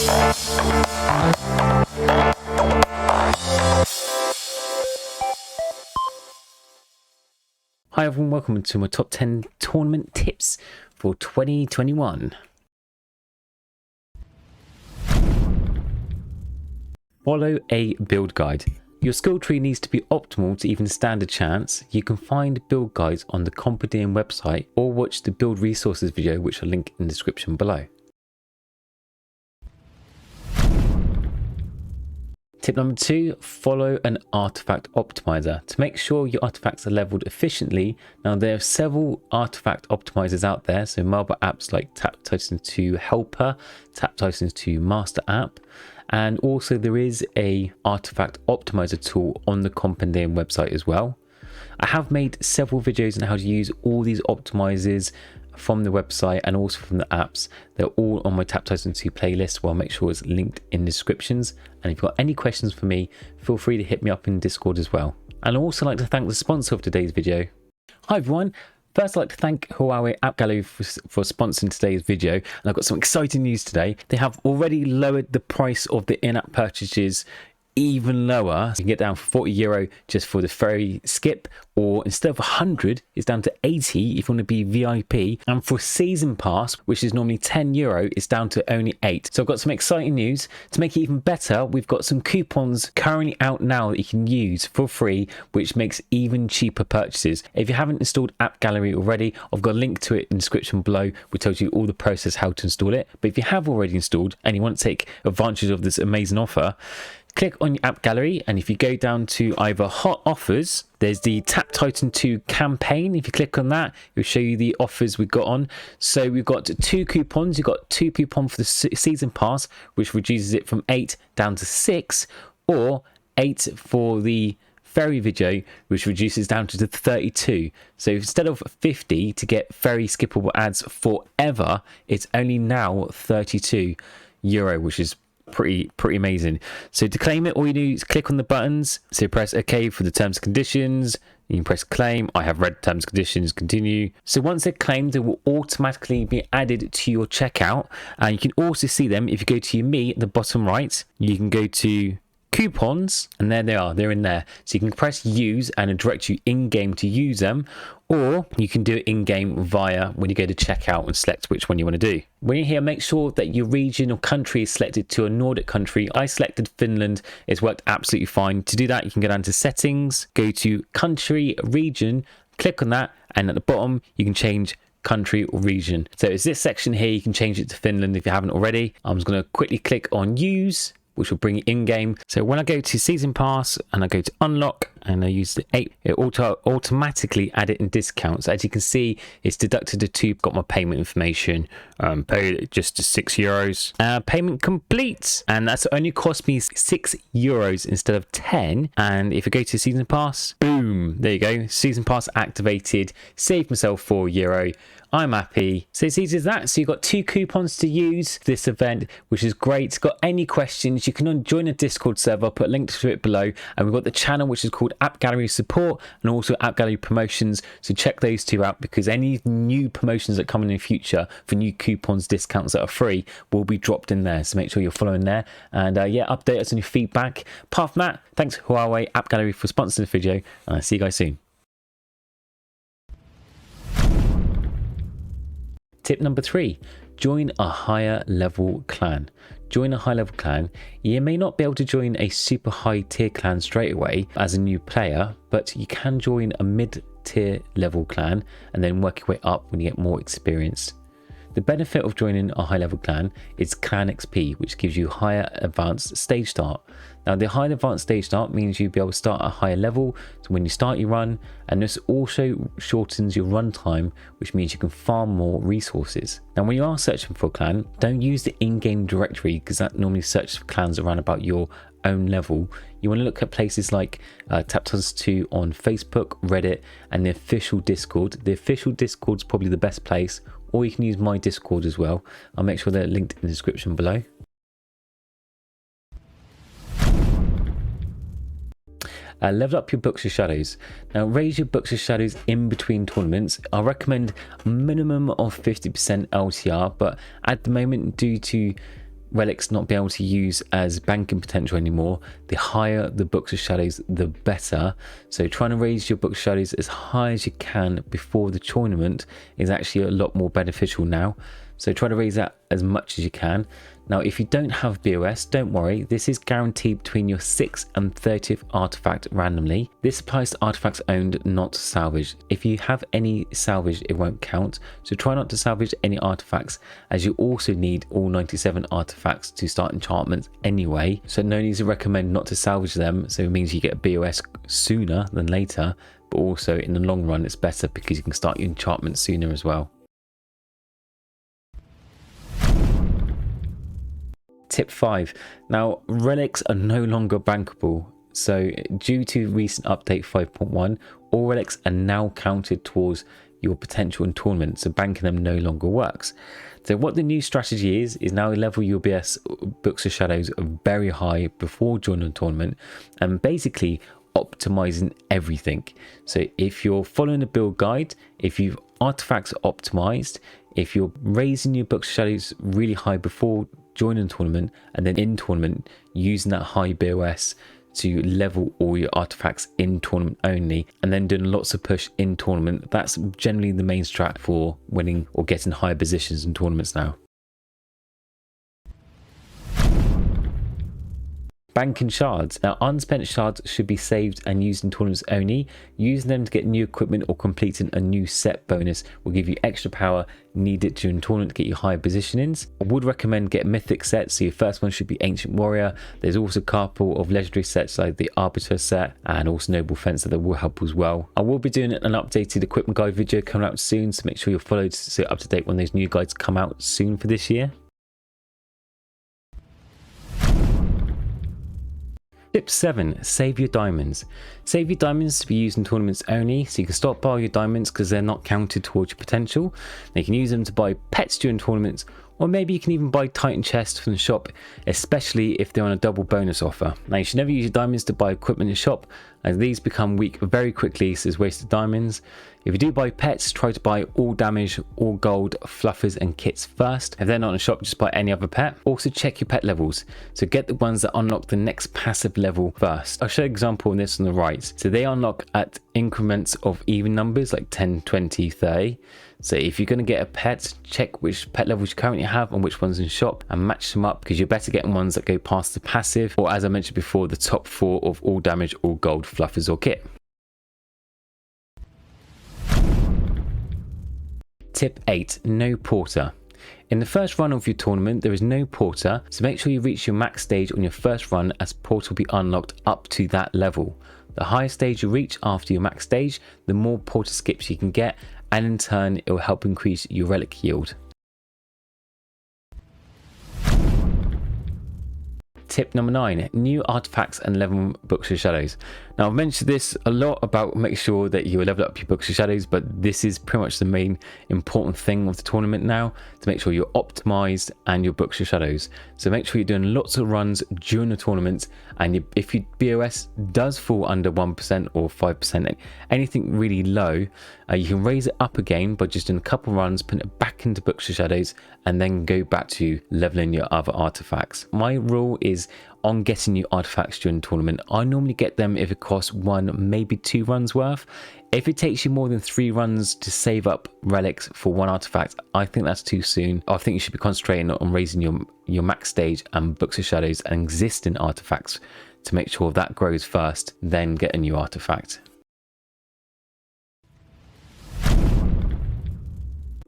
Hi everyone, welcome to my top 10 tournament tips for 2021. Follow a build guide. Your skill tree needs to be optimal to even stand a chance. You can find build guides on the Compedium website or watch the build resources video, which I'll link in the description below. Tip number 2, follow an artifact optimizer to make sure your artifacts are leveled efficiently. Now there are several artifact optimizers out there, so mobile apps like Tap Titan 2 Helper, Tap Titan 2 Master app, and also there is a artifact optimizer tool on the Compendium website as well. I have made several videos on how to use all these optimizers from the website and also from the apps. They're all on my Tap Titan 2 playlist, where I'll make sure it's linked in the descriptions. And if you've got any questions for me, feel free to hit me up in Discord as well. And I'd also like to thank the sponsor of today's video. Hi everyone. First, I'd like to thank Huawei App Gallery for sponsoring today's video. And I've got some exciting news today. They have already lowered the price of the in-app purchases even lower. You can get down for €40 just for the ferry skip, or instead of 100 it's down to 80 if you want to be VIP, and for season pass, which is normally €10, it's down to only 8. So I've got some exciting news. To make it even better, we've got some coupons currently out now that you can use for free, which makes even cheaper purchases. If you haven't installed App Gallery already, I've got a link to it in the description below, which tells you all the process how to install it. But if you have already installed and you want to take advantage of this amazing offer, click on your App Gallery, and if you go down to either Hot Offers, there's the Tap Titan 2 campaign. If you click on that, it'll show you the offers we've got on. So we've got 2 coupons. You've got 2 coupons for the season pass, which reduces it from 8 down to 6, or 8 for the ferry video, which reduces down to 32. So instead of 50 to get ferry skippable ads forever, it's only now €32, which is pretty amazing. So to claim it, all you do is click on the buttons. So press OK for the terms and conditions. You can press claim. I have read terms and conditions, continue. So once they're claimed, they will automatically be added to your checkout, and you can also see them if you go to your Me at the bottom right. You can go to coupons, and there they are, they're in there. So you can press use and it'll direct you in game to use them, or you can do it in game via when you go to checkout and select which one you want to do. When you're here, make sure that your region or country is selected to a Nordic country. I selected Finland. It's worked absolutely fine. To do that, you can go down to settings, go to country, region, click on that, and at the bottom you can change country or region. So it's this section here. You can change it to Finland if you haven't already. I'm just going to quickly click on use, which will bring it in game. So when I go to season pass and I go to unlock and I use the 8, it automatically add it in discounts. As you can see, it's deducted to 2. Got my payment information, paid just to €6. Payment complete, and that's only cost me €6 instead of 10. And if I go to season pass, boom, there you go, season pass activated, saved myself €4. I'm happy. So it's easy as that. So you've got 2 coupons to use for this event, which is great. Got any questions, you can join a Discord server. I'll put a link to it below. And we've got the channel, which is called App Gallery Support, and also App Gallery Promotions. So check those 2 out, because any new promotions that come in the future for new coupons, discounts that are free, will be dropped in there. So make sure you're following there. And yeah, update us on your feedback. Apart from that, thanks Huawei App Gallery for sponsoring the video, and I'll see you guys soon. Tip number 3, join a higher level clan. Join a high level clan. You may not be able to join a super high tier clan straight away as a new player, but you can join a mid tier level clan and then work your way up when you get more experience. The benefit of joining a high level clan is clan XP, which gives you higher advanced stage start. Now the higher advanced stage start means you'll be able to start at a higher level, so when you start your run, and this also shortens your run time, which means you can farm more resources. Now when you are searching for a clan, don't use the in-game directory, because that normally searches for clans around about your own level. You want to look at places like Tap Titan 2 on Facebook, Reddit, and the official Discord. The official Discord is probably the best place, or you can use my Discord as well. I'll make sure they're linked in the description below. Level up your Books of Shadows. Now raise your Books of Shadows in between tournaments. I recommend a minimum of 50% LTR, but at the moment, due to relics not be able to use as banking potential anymore, the higher the Books of Shadows, the better. So trying to raise your Books of Shadows as high as you can before the tournament is actually a lot more beneficial now. So try to raise that as much as you can. Now, if you don't have BOS, don't worry. This is guaranteed between your 6th and 30th artifact randomly. This applies to artifacts owned, not salvaged. If you have any salvaged, it won't count. So try not to salvage any artifacts, as you also need all 97 artifacts to start enchantments anyway. So no need to recommend not to salvage them. So it means you get a BOS sooner than later, but also in the long run, it's better because you can start your enchantments sooner as well. Tip 5. Now, relics are no longer bankable. So due to recent update 5.1, all relics are now counted towards your potential in tournament. So banking them no longer works. So what the new strategy is now level your Books of Shadows very high before joining a tournament and basically optimizing everything. So if you're following the build guide, if you've artifacts optimized, if you're raising your Books of Shadows really high before joining a tournament, and then in tournament using that high BOS to level all your artifacts in tournament only, and then doing lots of push in tournament, that's generally the main strat for winning or getting higher positions in tournaments now. Banking shards. Now, unspent shards should be saved and used in tournaments only. Using them to get new equipment or completing a new set bonus will give you extra power needed during tournament to get you higher positionings. I would recommend get mythic sets. So your first one should be Ancient Warrior. There's also a couple of legendary sets like the Arbiter set and also Noble Fencer that will help as well. I will be doing an updated equipment guide video coming out soon, so make sure you're followed to stay up to date when those new guides come out soon for this year. Tip 7. Save your diamonds. Save your diamonds to be used in tournaments only, so you can stockpile your diamonds because they're not counted towards your potential. Now you can use them to buy pets during tournaments, or maybe you can even buy Titan chests from the shop, especially if they're on a double bonus offer. Now you should never use your diamonds to buy equipment in the shop, as these become weak very quickly, so it's wasted diamonds. If you do buy pets, try to buy all damage, all gold, fluffers and kits first. If they're not in the shop, just buy any other pet. Also check your pet levels, so get the ones that unlock the next passive level first. I'll show you an example on this on the right. So they unlock at increments of even numbers like 10, 20, 30. So if you're going to get a pet, check which pet levels you currently have and which ones in shop and match them up, because you're better getting ones that go past the passive, or as I mentioned before, the top 4 of all damage, all gold, fluffers or kit. Tip 8. No porter. In the first run of your tournament, there is no porter, so make sure you reach your max stage on your first run, as porter will be unlocked up to that level. The higher stage you reach after your max stage, the more porter skips you can get, and in turn it will help increase your relic yield. Tip number 9. New artifacts and level Books of Shadows. Now I've mentioned this a lot about make sure that you level up your Books of Shadows, but this is pretty much the main important thing of the tournament now, to make sure you're optimized and your Books of Shadows. So make sure you're doing lots of runs during the tournament, and if your BOS does fall under 1% or 5%, anything really low, you can raise it up again by just doing a couple runs, putting it back into Books of Shadows, and then go back to leveling your other artifacts. My rule is on getting new artifacts during the tournament, I normally get them if it costs 1, maybe 2 runs worth. If it takes you more than 3 runs to save up relics for 1 artifact, I think that's too soon. I think you should be concentrating on raising your max stage and Books of Shadows and existing artifacts to make sure that grows first, then get a new artifact.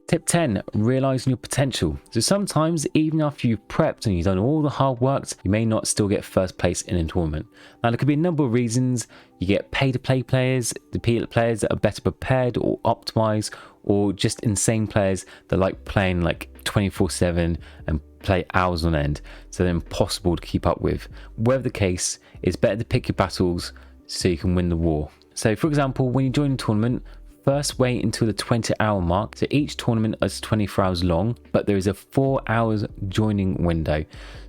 Tip 10. Realising your potential. So sometimes even after you've prepped and you've done all the hard work, you may not still get first place in a tournament. Now there could be a number of reasons. You get pay-to-play players, the players that are better prepared or optimised, or just insane players that like playing like 24/7 and play hours on end, so they're impossible to keep up with. Whatever the case, it's better to pick your battles so you can win the war. So for example, when you join a tournament, first wait until the 20-hour mark. So each tournament is 24 hours long, but there is a 4 hours joining window.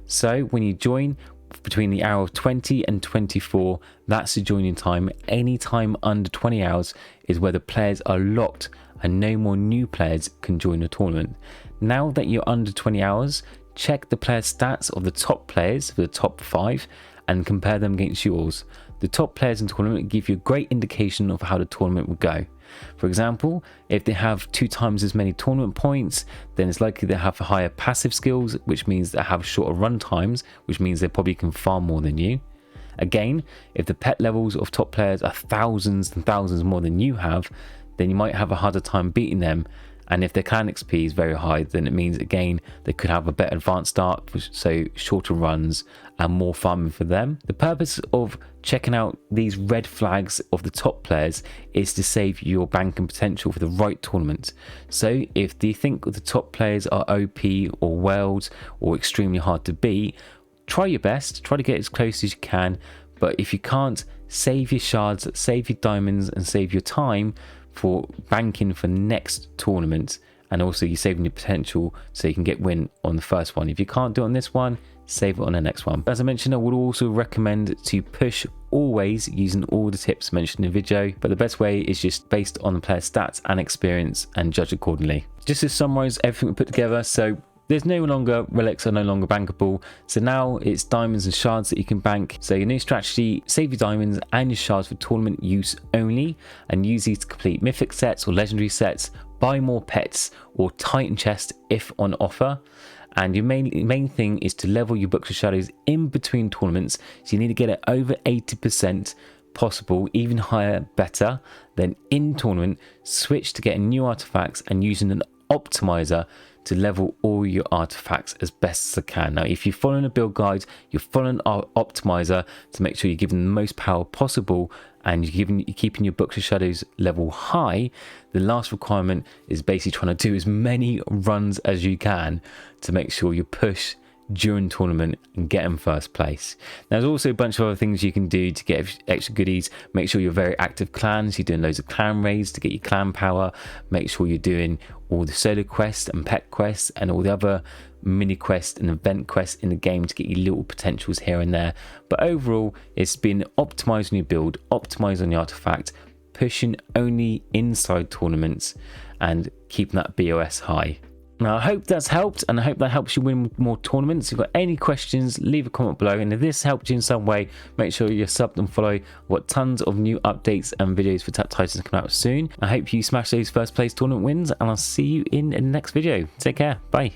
So when you join between the hour of 20 and 24, that's the joining time. Any time under 20 hours is where the players are locked and no more new players can join the tournament. Now that you're under 20 hours, check the player stats of the top players for the top 5 and compare them against yours. The top players in the tournament give you a great indication of how the tournament will go. For example, if they have 2 times as many tournament points, then it's likely they have higher passive skills, which means they have shorter run times, which means they probably can farm more than you. Again, if the pet levels of top players are thousands and thousands more than you have, then you might have a harder time beating them. And if their clan XP is very high, then it means again they could have a better advanced start, so shorter runs and more farming for them. The purpose of checking out these red flags of the top players is to save your banking potential for the right tournament. So if you think the top players are OP or worlds or extremely hard to beat, try your best, try to get as close as you can. But if you can't, save your shards, save your diamonds and save your time for banking for next tournament, and also you're saving your potential so you can get win on the first one. If you can't do it on this one, save it on the next one. As I mentioned, I would also recommend to push always using all the tips mentioned in the video, but the best way is just based on the player's stats and experience and judge accordingly. Just to summarize everything we put together, so there's no longer relics are no longer bankable, so now it's diamonds and shards that you can bank. So your new strategy: save your diamonds and your shards for tournament use only, and use these to complete mythic sets or legendary sets, buy more pets or titan chest if on offer. And your main thing is to level your books of shadows in between tournaments, so you need to get it over 80% possible, even higher better. Then in tournament, switch to getting new artifacts and using an optimizer to level all your artifacts as best as I can. Now, if you're following a build guide, you're following our optimizer to make sure you're giving the most power possible and you're keeping your books of shadows level high, the last requirement is basically trying to do as many runs as you can to make sure you push during tournament and get in first place. There's also a bunch of other things you can do to get extra goodies. Make sure you're very active clans, you're doing loads of clan raids to get your clan power. Make sure you're doing all the solo quests and pet quests and all the other mini quests and event quests in the game to get your little potentials here and there. But overall, it's been optimizing your build, optimizing your artifact, pushing only inside tournaments and keeping that BOS high. Now, I hope that's helped, and I hope that helps you win more tournaments. If you've got any questions, leave a comment below, and if this helped you in some way, make sure you're subbed and follow. We've got tons of new updates and videos for Tap Titans coming out soon. I hope you smash those first place tournament wins, and I'll see you in the next video. Take care. Bye.